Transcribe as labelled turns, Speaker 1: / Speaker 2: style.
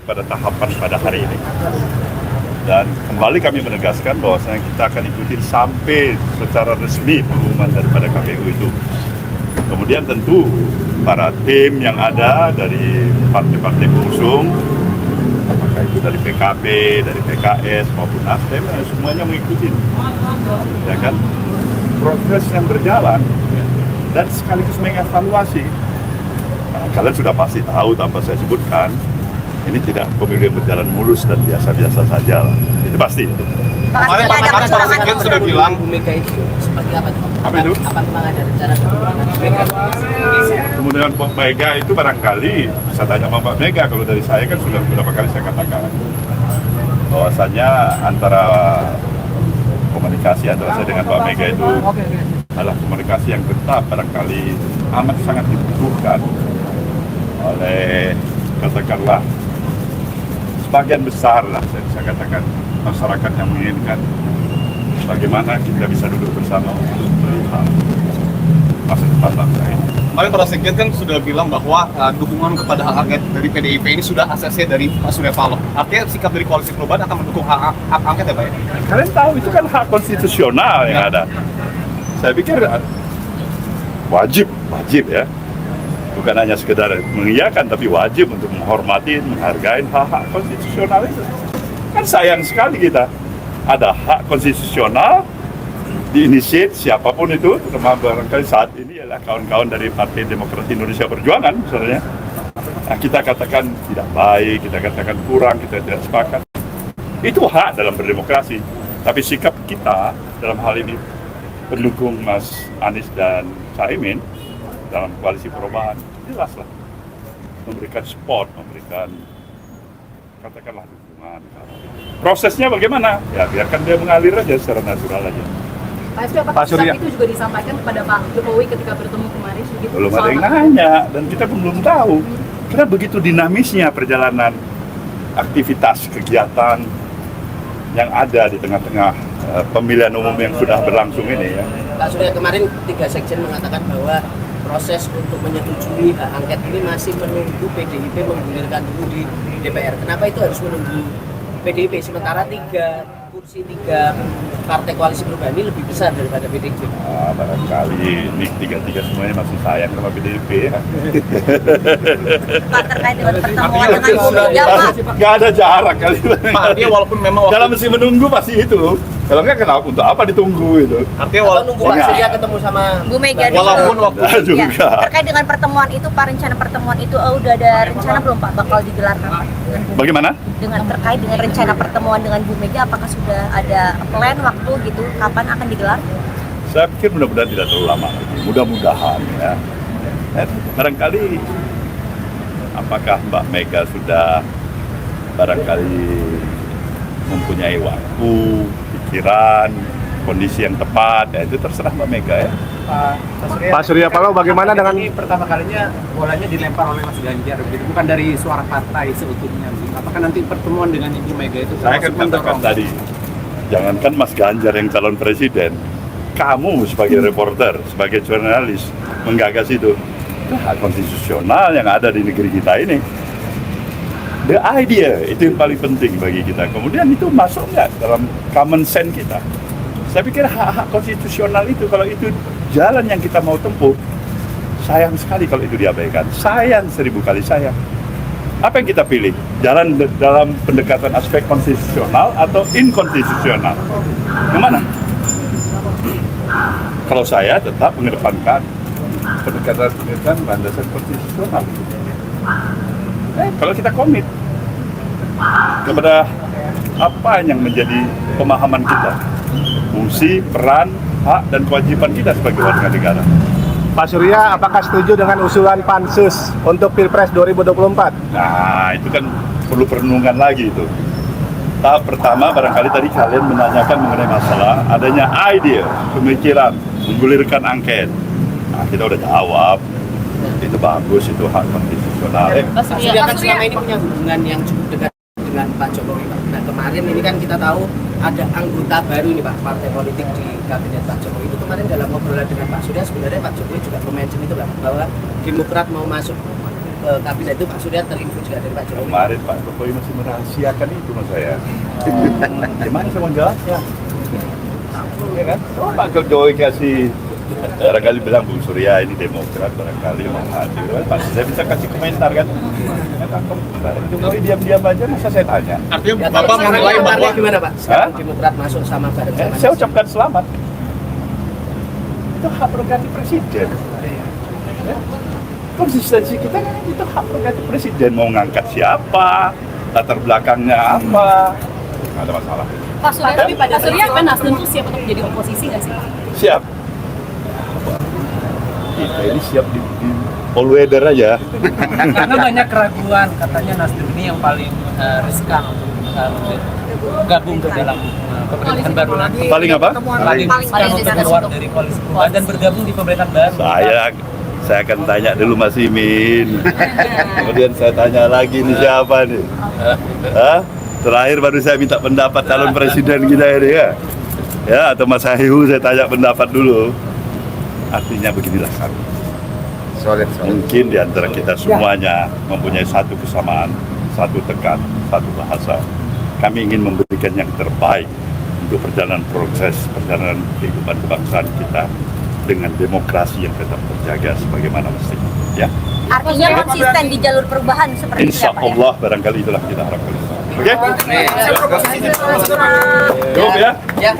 Speaker 1: pada tahapan pada hari ini. Dan kembali kami menegaskan bahwasanya kita akan ikuti sampai secara resmi pengumuman daripada KPU itu. Kemudian tentu para tim yang ada dari partai-partai pengusung, apakah itu dari PKB, dari PKS maupun Nasdem, semuanya mengikuti. Ya kan? Proses yang berjalan dan sekaligus mengevaluasi. Nah, kalian sudah pasti tahu tanpa saya sebutkan, ini tidak pemilu yang berjalan mulus dan biasa-biasa saja. Itu pasti.
Speaker 2: Kemarin Pak Sekjen sudah bilang
Speaker 3: Bu Mega itu seperti apa?
Speaker 1: Apa itu?
Speaker 3: Apa memang ada rencana kemudian Bu Mega?
Speaker 1: Kemudian Pak Mega itu barangkali bisa tanya sama Pak Mega. Kalau dari saya kan sudah beberapa kali saya katakan bahwasanya antara komunikasi antara saya dengan Pak Mega itu adalah komunikasi yang tetap barangkali amat sangat dibutuhkan oleh katakanlah sebagian besar lah saya katakan masyarakat yang menginginkan bagaimana kita bisa duduk bersama untuk melihat masa depan bangsa ini.
Speaker 2: Kemarin Pak Sekjen kan sudah bilang bahwa dukungan kepada hak angket dari PDIP ini sudah ACC dari Pak Surya Paloh. Artinya sikap dari Koalisi Perubahan akan mendukung hak angket ya Pak ya?
Speaker 1: Kalian tahu itu kan hak konstitusional yang ada. Saya pikir wajib ya. Bukan hanya sekedar mengiyakan, tapi wajib untuk menghormati, menghargai hak-hak konstitusional itu. Kan sayang sekali kita ada hak konstitusional diinisiat siapapun itu, terutama barangkali saat ini adalah kawan-kawan dari Partai Demokrat Indonesia Perjuangan misalnya. Nah, kita katakan tidak baik, kita katakan kurang, kita tidak sepakat. Itu hak dalam berdemokrasi. Tapi sikap kita dalam hal ini pendukung Mas Anies dan Caimin dalam koalisi perubahan, jelaslah memberikan support, memberikan katakanlah dukungan. Prosesnya bagaimana? Ya biarkan dia mengalir aja secara natural aja.
Speaker 4: Pak Surya, apakah sikap itu juga disampaikan kepada Pak Jokowi ketika bertemu kemarin?
Speaker 1: Belum ada yang nanya dan kita pun belum tahu. Karena begitu dinamisnya perjalanan aktivitas kegiatan yang ada di tengah-tengah pemilihan umum yang sudah berlangsung ini ya.
Speaker 3: Pak Surya, kemarin 3 sekjen mengatakan bahwa proses untuk menyetujui hak angket ini masih menunggu PDIP menggulirkan dulu di DPR. Kenapa itu harus menunggu PDIP sementara 3 kursi 3 partai koalisi perubahan ini lebih besar daripada PDIP?
Speaker 1: Barangkali ini tiga semuanya masih sayang sama PDIP ya.
Speaker 4: Pak, terkait dengan pertemuan dengan Bu Mega, Pak.
Speaker 1: Nggak ada jarak kali.
Speaker 2: Pak, dia walaupun memang
Speaker 1: dalam mesti menunggu pasti itu. Kalau nggak kenapa untuk apa ditunggu itu?
Speaker 2: artinya
Speaker 3: Atau nunggu Pak Surya ketemu sama
Speaker 4: Bu Mega dulu.
Speaker 2: walaupun waktu
Speaker 1: juga.
Speaker 4: Ya, terkait dengan pertemuan itu, Pak, rencana pertemuan itu udah ada rencana belum Pak bakal digelar kapan?
Speaker 1: Bagaimana?
Speaker 4: Dengan terkait dengan rencana pertemuan dengan Bu Mega, apakah sudah ada plan waktu gitu kapan akan digelar?
Speaker 1: Saya pikir mudah-mudahan tidak terlalu lama lagi. Mudah-mudahan ya. Barangkali apakah Mbak Mega sudah barangkali mempunyai waktu, pikiran, kondisi yang tepat, ya itu terserah Mbak Mega ya.
Speaker 5: Pak Surya Paloh, bagaimana dengan
Speaker 6: ini pertama kalinya bolanya dilempar oleh Mas Ganjar begitu, bukan dari suara partai seutuhnya. Apakah nanti pertemuan dengan Ibu Mega itu
Speaker 1: Saya kan katakan tadi, jangankan Mas Ganjar yang calon presiden, kamu sebagai reporter, sebagai jurnalis menggagas itu hak konstitusional yang ada di negeri kita ini. The idea itu yang paling penting bagi kita. Kemudian itu masuk nggak dalam common sense kita? Saya pikir hak-hak konstitusional itu, kalau itu jalan yang kita mau tempuh, sayang sekali kalau itu diabaikan. Sayang 1000 kali sayang. Apa yang kita pilih? Jalan dalam pendekatan aspek konstitusional atau inkonstitusional? Yang mana? Kalau saya tetap mengedepankan pendekatan landasan konstitusional. Kalau kita komit kepada apa yang menjadi pemahaman kita, fungsi, peran, hak, dan kewajiban kita sebagai warga negara.
Speaker 5: Pak Surya, apakah setuju dengan usulan Pansus untuk Pilpres 2024?
Speaker 1: Nah, itu kan perlu perenungan lagi itu. Tahap pertama barangkali tadi kalian menanyakan mengenai masalah adanya ide, pemikiran, menggulirkan angket. Nah, kita udah jawab, itu bagus, itu hak konstitusional.
Speaker 3: Pak Surya kan selama ini punya hubungan yang cukup dekat dengan Pak Jokowi, Pak. Nah, kemarin ini kan kita tahu ada anggota baru nih Pak, partai politik di kabinet Pak Jokowi. Itu kemarin dalam obrolan dengan Pak Surya, sebenarnya Pak Jokowi juga mention itu Pak, bahwa Demokrat mau masuk kabinet itu Pak Surya terinfo juga dari Pak Jokowi.
Speaker 1: Kemarin Pak Jokowi masih merahasiakan itu mas saya. Gimana saya mau jawabnya? Ya kan? Pak Jokowi kasih barangkali bilang Bung Surya ini Demokrat barangkali mau hadir. Pak saya bisa kasih komentar kan? Jokowi diam-diam aja masa saya tanya.
Speaker 2: Artinya
Speaker 3: Ya,
Speaker 2: Bapak
Speaker 3: sekarang
Speaker 2: menilai
Speaker 3: komentarnya
Speaker 2: bahwa
Speaker 3: gimana Pak? Sekarang Demokrat masuk sama bareng sama.
Speaker 1: Saya ucapkan selamat. Itu hak prerogatif presiden. Ya. Konsistensi kita kan itu hak prerogatif presiden mau ngangkat siapa, latar belakangnya apa, nggak ada masalah.
Speaker 7: Pak Surya, tapi pada Surya kan Nasdem tuh siap untuk menjadi oposisi nggak sih Pak?
Speaker 1: Siap. Kita ini siap di all weather aja.
Speaker 6: Karena banyak keraguan, katanya Nasdem ini yang paling riskan untuk gabung ke dalam pemerintahan baru nanti.
Speaker 1: Paling apa?
Speaker 6: Paling riskan untuk keluar dari koalisi perubahan dan bergabung di pemerintahan baru.
Speaker 1: Saya akan tanya dulu Mas Imin. Kemudian saya tanya lagi ini siapa nih? Hah? Terakhir baru saya minta pendapat calon presiden kita ini ya. Ya, atau Mas Ahiu saya tanya pendapat dulu. Artinya beginilah kami. Mungkin di antara kita semuanya mempunyai satu kesamaan, satu tekad, satu bahasa. Kami ingin memberikan yang terbaik untuk perjalanan proses, perjalanan kehidupan kebangsaan kita dengan demokrasi yang tetap terjaga sebagaimana mestinya. Ya.
Speaker 4: Artinya konsisten di jalur perubahan seperti itu
Speaker 1: Insya
Speaker 4: ya Pak ya?
Speaker 1: Allah barangkali itulah kita harapkan. Oke? Cukup ya?
Speaker 3: Ya.